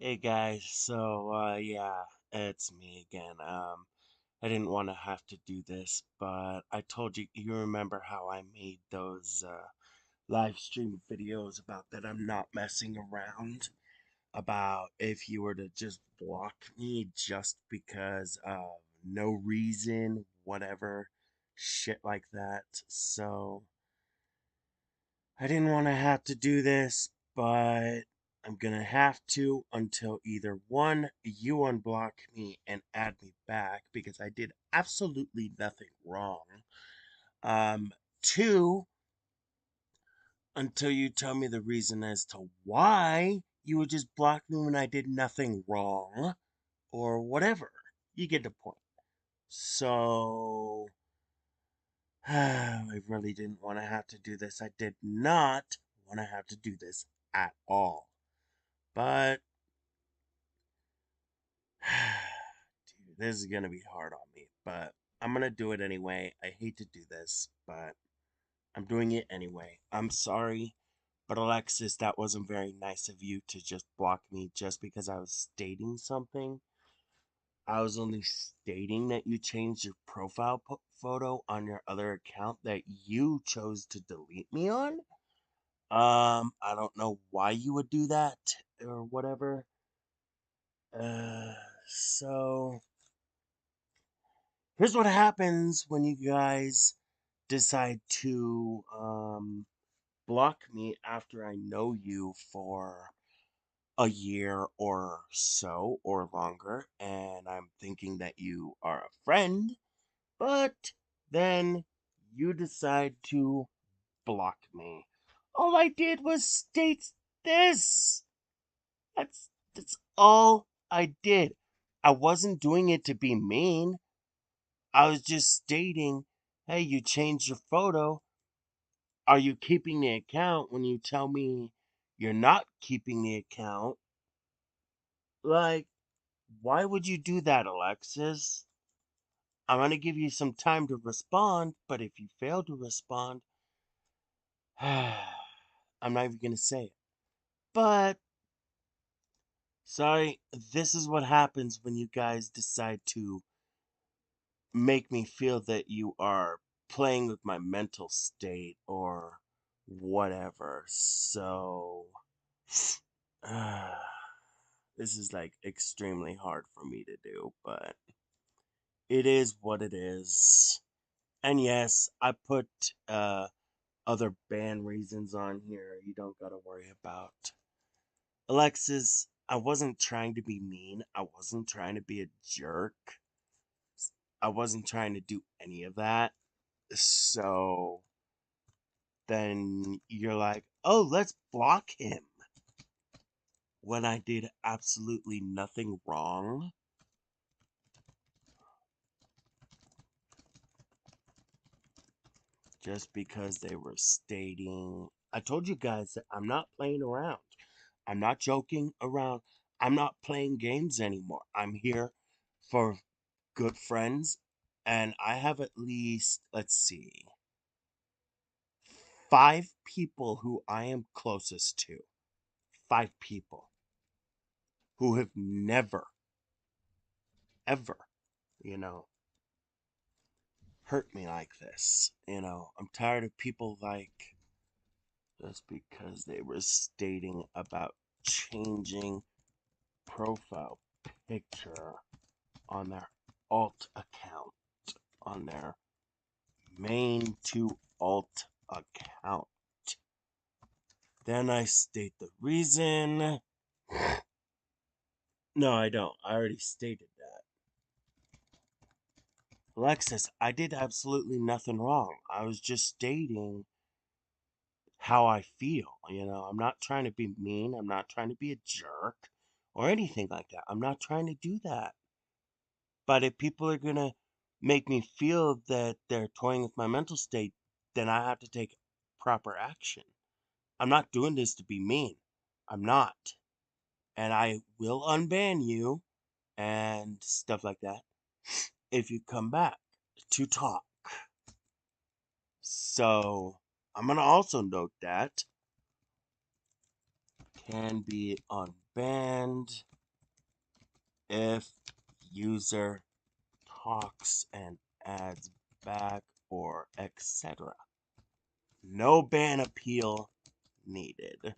Hey guys, yeah, it's me again. I didn't want to have to do this, but I told you remember how I made those live stream videos about that I'm not messing around, about if you were to just block me just because of no reason, whatever, shit like that. So I didn't want to have to do this, but I'm gonna have to until either one, you unblock me and add me back because I did absolutely nothing wrong. Two, until you tell me the reason as to why you would just block me when I did nothing wrong or whatever. You get the point. So, I really didn't want to have to do this. I did not want to have to do this at all. But, dude, this is gonna be hard on me. But I'm gonna do it anyway. I hate to do this, but I'm doing it anyway. I'm sorry, but Alexis, that wasn't very nice of you to just block me just because I was stating something. I was only stating that you changed your profile photo on your other account that you chose to delete me on. I don't know why you would do that or whatever. So here's what happens when you guys decide to block me after I know you for a year or so or longer, and I'm thinking that you are a friend, but then you decide to block me. All I did was state this. That's all I did. I wasn't doing it to be mean. I was just stating, hey, you changed your photo. Are you keeping the account when you tell me you're not keeping the account? Like, why would you do that, Alexis? I'm going to give you some time to respond, but if you fail to respond, I'm not even going to say it. But, sorry, this is what happens when you guys decide to make me feel that you are playing with my mental state or whatever. So, uh, this is like extremely hard for me to do, but it is what it is. And yes, I put other ban reasons on here you don't gotta worry about. Alexis, I wasn't trying to be mean. I wasn't trying to be a jerk. I wasn't trying to do any of that. So then you're like, oh, let's block him when I did absolutely nothing wrong. Just because they were stating, I told you guys that I'm not playing around. I'm not joking around. I'm not playing games anymore. I'm here for good friends, and I have at least, let's see, 5 people who I am closest to. 5 people who have never, ever, you know, hurt me like this. I'm tired of people like just because they were stating about changing profile picture on their alt account, on their main to alt account. Then I state the reason. No, I don't. I already stated that. Alexis, I did absolutely nothing wrong. I was just stating how I feel. I'm not trying to be mean. I'm not trying to be a jerk or anything like that. I'm not trying to do that. But if people are going to make me feel that they're toying with my mental state, then I have to take proper action. I'm not doing this to be mean. I'm not. And I will unban you and stuff like that if you come back to talk. So I'm going to also note that. can be unbanned if user talks and adds back or etc. No ban appeal needed.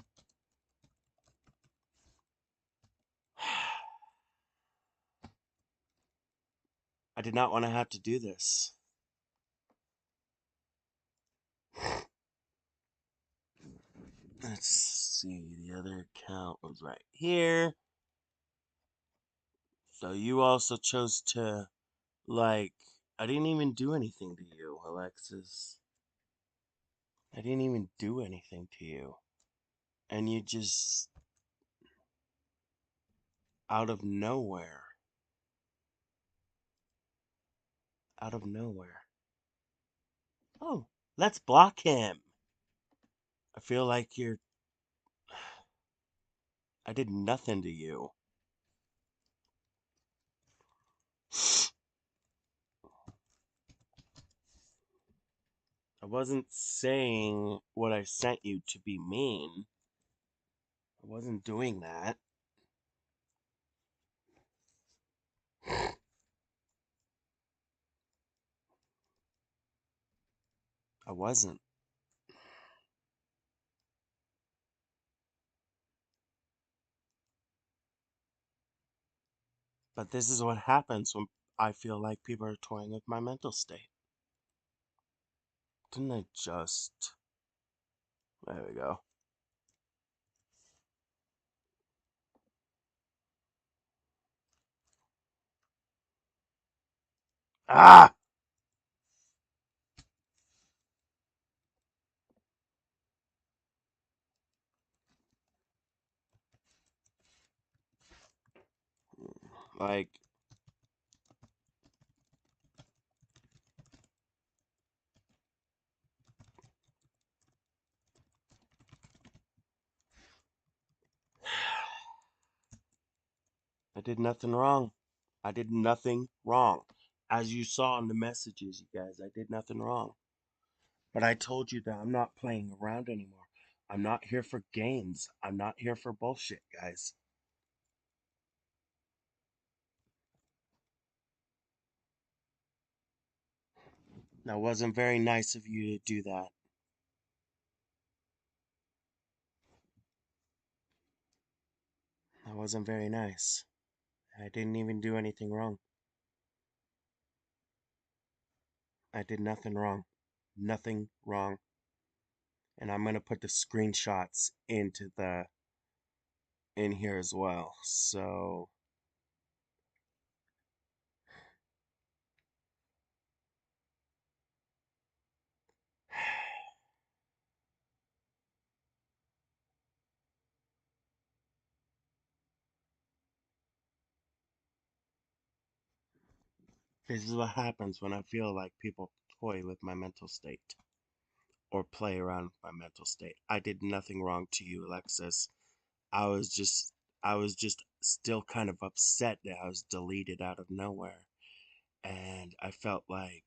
I did not want to have to do this. Let's see, the other account was right here. So you also chose to, like, I didn't even do anything to you, Alexis. I didn't even do anything to you. And you just, out of nowhere, out of nowhere. Oh, let's block him. I feel like you're, I did nothing to you. I wasn't saying what I sent you to be mean. I wasn't doing that. I wasn't. But this is what happens when I feel like people are toying with my mental state. Didn't I just... There we go. Ah! Like, I did nothing wrong. I did nothing wrong. As you saw in the messages, you guys, I did nothing wrong. But I told you that I'm not playing around anymore. I'm not here for games. I'm not here for bullshit, guys. That wasn't very nice of you to do that. That wasn't very nice. I didn't even do anything wrong. I did nothing wrong. Nothing wrong. And I'm gonna put the screenshots into the in here as well. So this is what happens when I feel like people toy with my mental state or play around with my mental state. I did nothing wrong to you, Alexis. I was just I was just still kind of upset that I was deleted out of nowhere. And I felt like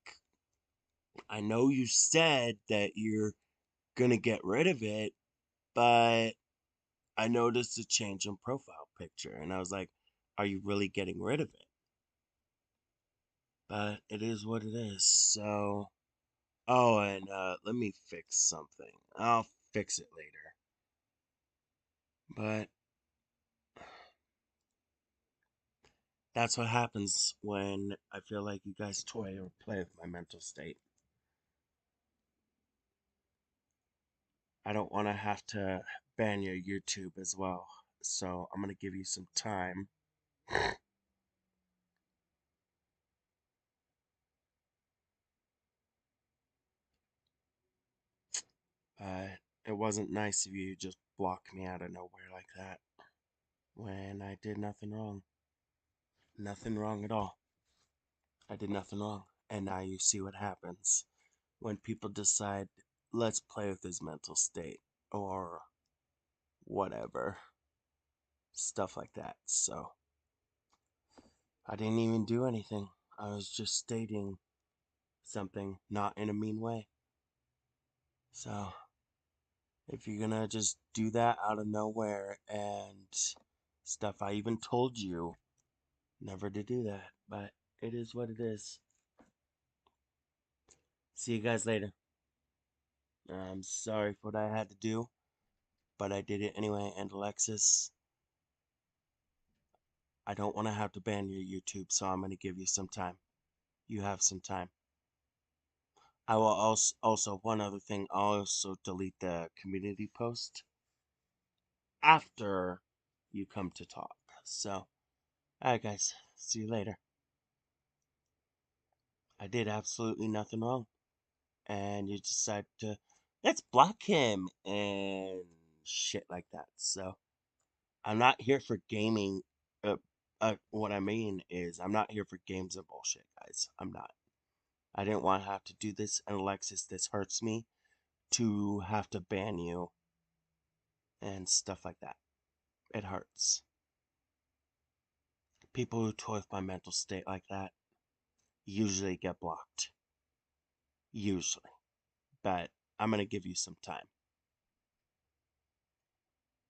I know you said that you're gonna get rid of it, but I noticed a change in profile picture and I was like, are you really getting rid of it? But it is what it is. So, oh, and let me fix something. I'll fix it later. But that's what happens when I feel like you guys toy or play with my mental state. I don't want to have to ban your YouTube as well. So I'm going to give you some time. But it wasn't nice of you to just block me out of nowhere like that when I did nothing wrong. Nothing wrong at all. I did nothing wrong. And now you see what happens when people decide, let's play with his mental state or whatever. Stuff like that. So I didn't even do anything. I was just stating something, not in a mean way. So If you're gonna just do that out of nowhere and stuff, I even told you never to do that, but it is what it is. See you guys later. I'm sorry for what I had to do, but I did it anyway. And Alexis, I don't want to have to ban your YouTube, so I'm going to give you some time. You have some time. I will also one other thing, I'll also delete the community post after you come to talk. So, alright guys, see you later. I did absolutely nothing wrong. And you decide to, let's block him and shit like that. So, I'm not here for gaming. What I mean is, I'm not here for games and bullshit, guys. I'm not. I didn't want to have to do this, and Alexis, this hurts me to have to ban you and stuff like that. It hurts. People who toy with my mental state like that usually get blocked. Usually. But I'm going to give you some time.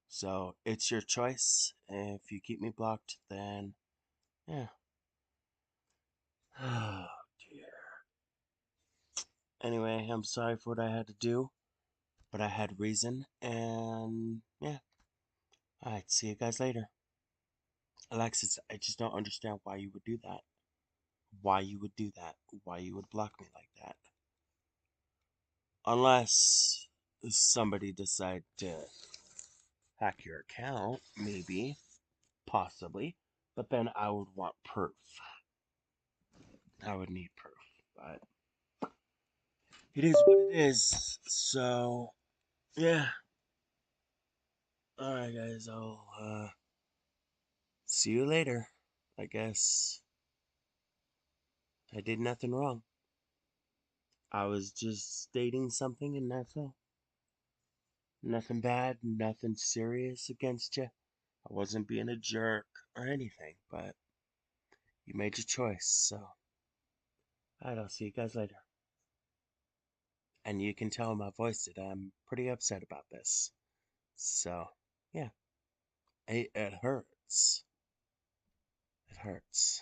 So it's your choice. If you keep me blocked, then yeah. Oh dear. Anyway, I'm sorry for what I had to do, but I had reason, and yeah. Alright, see you guys later. Alexis, I just don't understand why you would do that. Why you would do that. Why you would block me like that. Unless somebody decided to hack your account, maybe, possibly, but then I would want proof. I would need proof, but it is what it is. So, yeah. Alright, guys, I'll see you later. I guess I did nothing wrong. I was just stating something, and that's all. Nothing bad, nothing serious against you. I wasn't being a jerk or anything, but you made your choice, so. Alright, I'll see you guys later. And you can tell in my voice that I'm pretty upset about this. So, yeah. It hurts. It hurts.